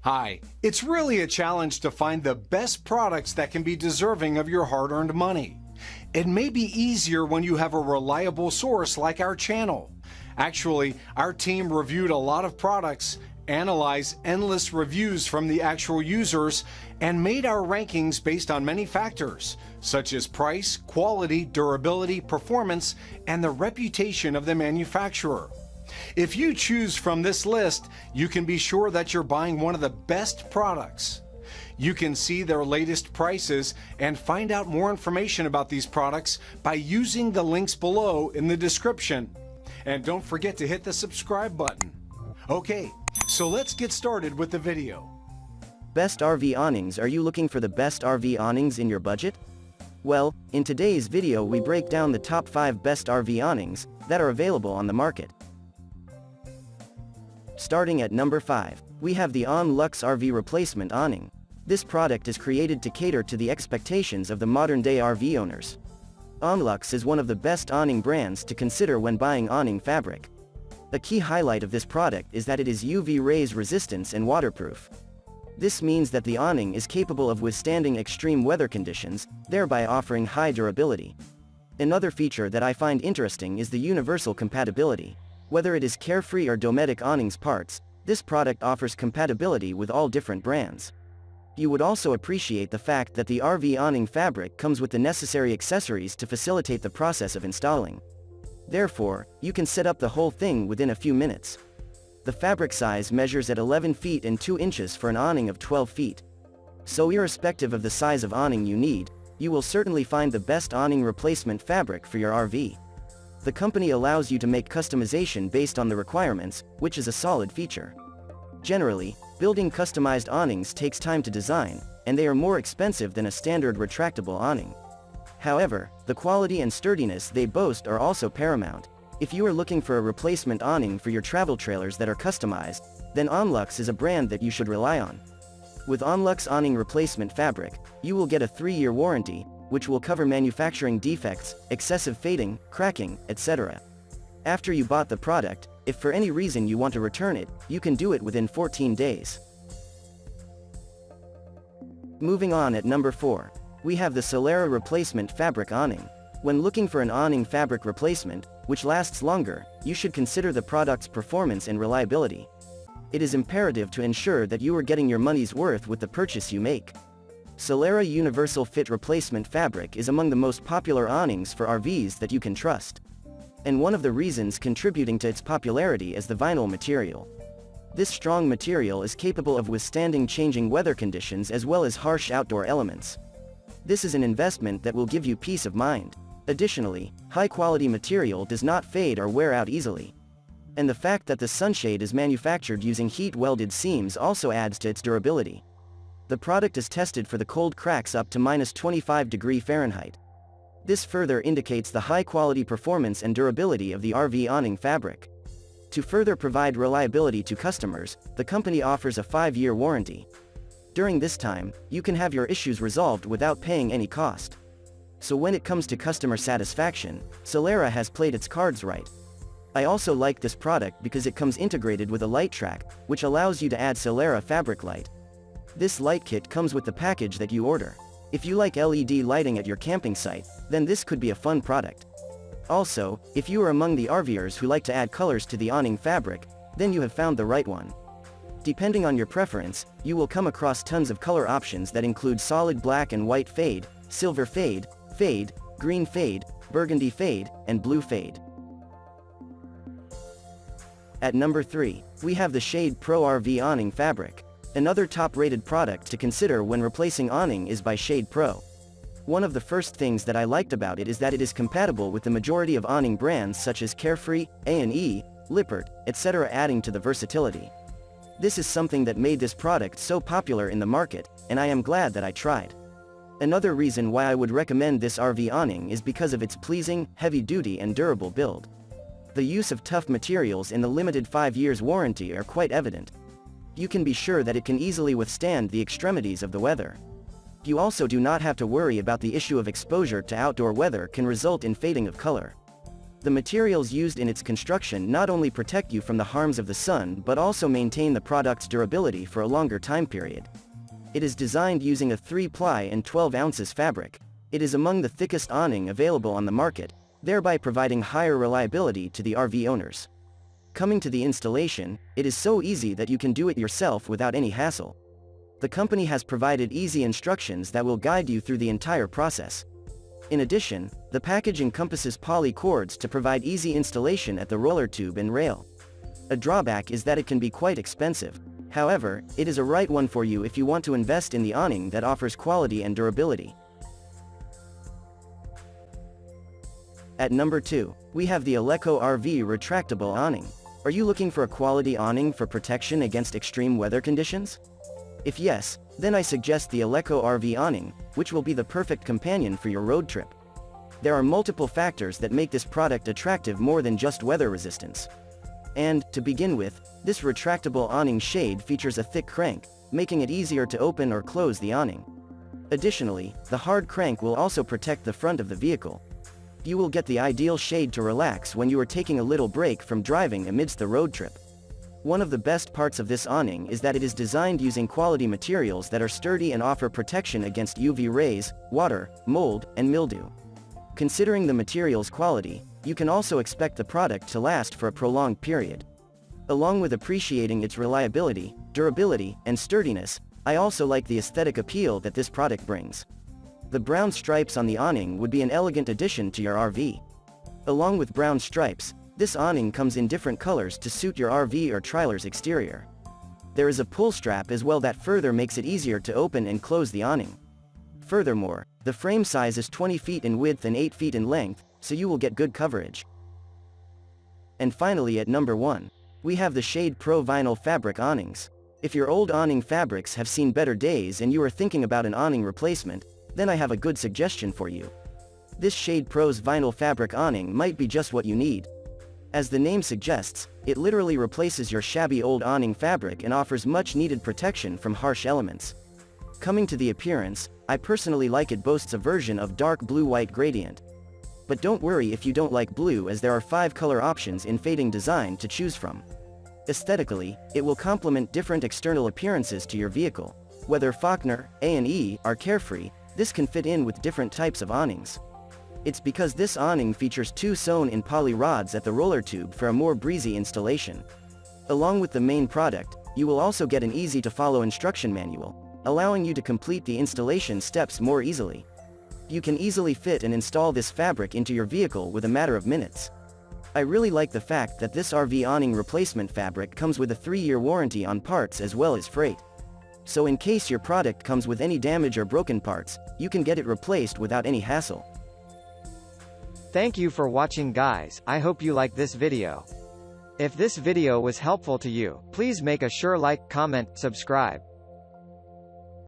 Hi, it's really a challenge to find the best products that can be deserving of your hard-earned money. It may be easier when you have a reliable source like our channel. Actually, our team reviewed a lot of products, analyzed endless reviews from the actual users, and made our rankings based on many factors, such as price, quality, durability, performance, and the reputation of the manufacturer. If you choose from this list, you can be sure that you're buying one of the best products. You can see their latest prices and find out more information about these products by using the links below in the description. And don't forget to hit the subscribe button. Okay, so let's get started with the video. Best RV awnings. Are you looking for the best RV awnings in your budget? Well, in today's video we break down the top 5 best RV awnings that are available on the market. Starting at number 5, we have the Onlux RV Replacement Awning. This product is created to cater to the expectations of the modern-day RV owners. Onlux is one of the best awning brands to consider when buying awning fabric. A key highlight of this product is that it is UV rays resistance and waterproof. This means that the awning is capable of withstanding extreme weather conditions, thereby offering high durability. Another feature that I find interesting is the universal compatibility. Whether it is Carefree or Dometic Awnings parts, this product offers compatibility with all different brands. You would also appreciate the fact that the RV awning fabric comes with the necessary accessories to facilitate the process of installing. Therefore, you can set up the whole thing within a few minutes. The fabric size measures at 11 feet and 2 inches for an awning of 12 feet. So irrespective of the size of awning you need, you will certainly find the best awning replacement fabric for your RV. The company allows you to make customization based on the requirements, which is a solid feature. Generally, building customized awnings takes time to design, and they are more expensive than a standard retractable awning. However, the quality and sturdiness they boast are also paramount. If you are looking for a replacement awning for your travel trailers that are customized, then Onlux is a brand that you should rely on. With Onlux awning replacement fabric, you will get a 3-year warranty, which will cover manufacturing defects, excessive fading, cracking, etc. After you bought the product, if for any reason you want to return it, you can do it within 14 days. Moving on at number 4, we have the Solera Replacement Fabric Awning. When looking for an awning fabric replacement, which lasts longer, you should consider the product's performance and reliability. It is imperative to ensure that you are getting your money's worth with the purchase you make. Solera Universal Fit Replacement Fabric is among the most popular awnings for RVs that you can trust. And one of the reasons contributing to its popularity is the vinyl material. This strong material is capable of withstanding changing weather conditions as well as harsh outdoor elements. This is an investment that will give you peace of mind. Additionally, high-quality material does not fade or wear out easily. And the fact that the sunshade is manufactured using heat-welded seams also adds to its durability. The product is tested for the cold cracks up to -25°F. This further indicates the high-quality performance and durability of the RV awning fabric. To further provide reliability to customers, the company offers a 5-year warranty. During this time, you can have your issues resolved without paying any cost. So when it comes to customer satisfaction, Solera has played its cards right. I also like this product because it comes integrated with a light track, which allows you to add Solera fabric light. This light kit comes with the package that you order. If you like LED lighting at your camping site, then this could be a fun product. Also, if you are among the RVers who like to add colors to the awning fabric, then you have found the right one. Depending on your preference, you will come across tons of color options that include solid black and white fade, silver fade, fade, green fade, burgundy fade, and blue fade. At number 3, we have the ShadePro RV Awning Fabric. Another top-rated product to consider when replacing awning is by ShadePro. One of the first things that I liked about it is that it is compatible with the majority of awning brands such as Carefree, A&E, Lippert, etc., adding to the versatility. This is something that made this product so popular in the market, and I am glad that I tried. Another reason why I would recommend this RV awning is because of its pleasing, heavy-duty and durable build. The use of tough materials in the limited 5 years warranty are quite evident. You can be sure that it can easily withstand the extremities of the weather. You also do not have to worry about the issue of exposure to outdoor weather can result in fading of color. The materials used in its construction not only protect you from the harms of the sun but also maintain the product's durability for a longer time period. It is designed using a 3-ply and 12 ounces fabric. It is among the thickest awning available on the market, thereby providing higher reliability to the RV owners. Coming to the installation, it is so easy that you can do it yourself without any hassle. The company has provided easy instructions that will guide you through the entire process. In addition, the package encompasses poly cords to provide easy installation at the roller tube and rail. A drawback is that it can be quite expensive. However, it is a right one for you if you want to invest in the awning that offers quality and durability. At number 2, we have the ALEKO RV Retractable Awning. Are you looking for a quality awning for protection against extreme weather conditions? If yes, then I suggest the ALEKO RV Awning, which will be the perfect companion for your road trip. There are multiple factors that make this product attractive more than just weather resistance. And, to begin with, this retractable awning shade features a thick crank, making it easier to open or close the awning. Additionally, the hard crank will also protect the front of the vehicle. You will get the ideal shade to relax when you are taking a little break from driving amidst the road trip. One of the best parts of this awning is that it is designed using quality materials that are sturdy and offer protection against UV rays, water, mold, and mildew. Considering the material's quality, you can also expect the product to last for a prolonged period. Along with appreciating its reliability, durability, and sturdiness, I also like the aesthetic appeal that this product brings. The brown stripes on the awning would be an elegant addition to your RV. Along with brown stripes, this awning comes in different colors to suit your RV or trailer's exterior. There is a pull strap as well that further makes it easier to open and close the awning. Furthermore, the frame size is 20 feet in width and 8 feet in length, so you will get good coverage. And finally, at number 1, we have the ShadePro vinyl fabric awnings. If your old awning fabrics have seen better days and you are thinking about an awning replacement, then I have a good suggestion for you. This ShadePro's vinyl fabric awning might be just what you need. As the name suggests, it literally replaces your shabby old awning fabric and offers much needed protection from harsh elements. Coming to the appearance, I personally like it boasts a version of dark blue-white gradient. But don't worry if you don't like blue, as there are 5 color options in fading design to choose from. Aesthetically, it will complement different external appearances to your vehicle. Whether Faulkner, A&E, or Carefree, this can fit in with different types of awnings. It's because this awning features 2 sewn-in poly rods at the roller tube for a more breezy installation. Along with the main product, you will also get an easy-to-follow instruction manual, allowing you to complete the installation steps more easily. You can easily fit and install this fabric into your vehicle with a matter of minutes. I really like the fact that this RV awning replacement fabric comes with a 3-year warranty on parts as well as freight. So in case your product comes with any damage or broken parts, you can get it replaced without any hassle. Thank you for watching, guys. I hope you liked this video. If this video was helpful to you, please make a sure like, comment, subscribe.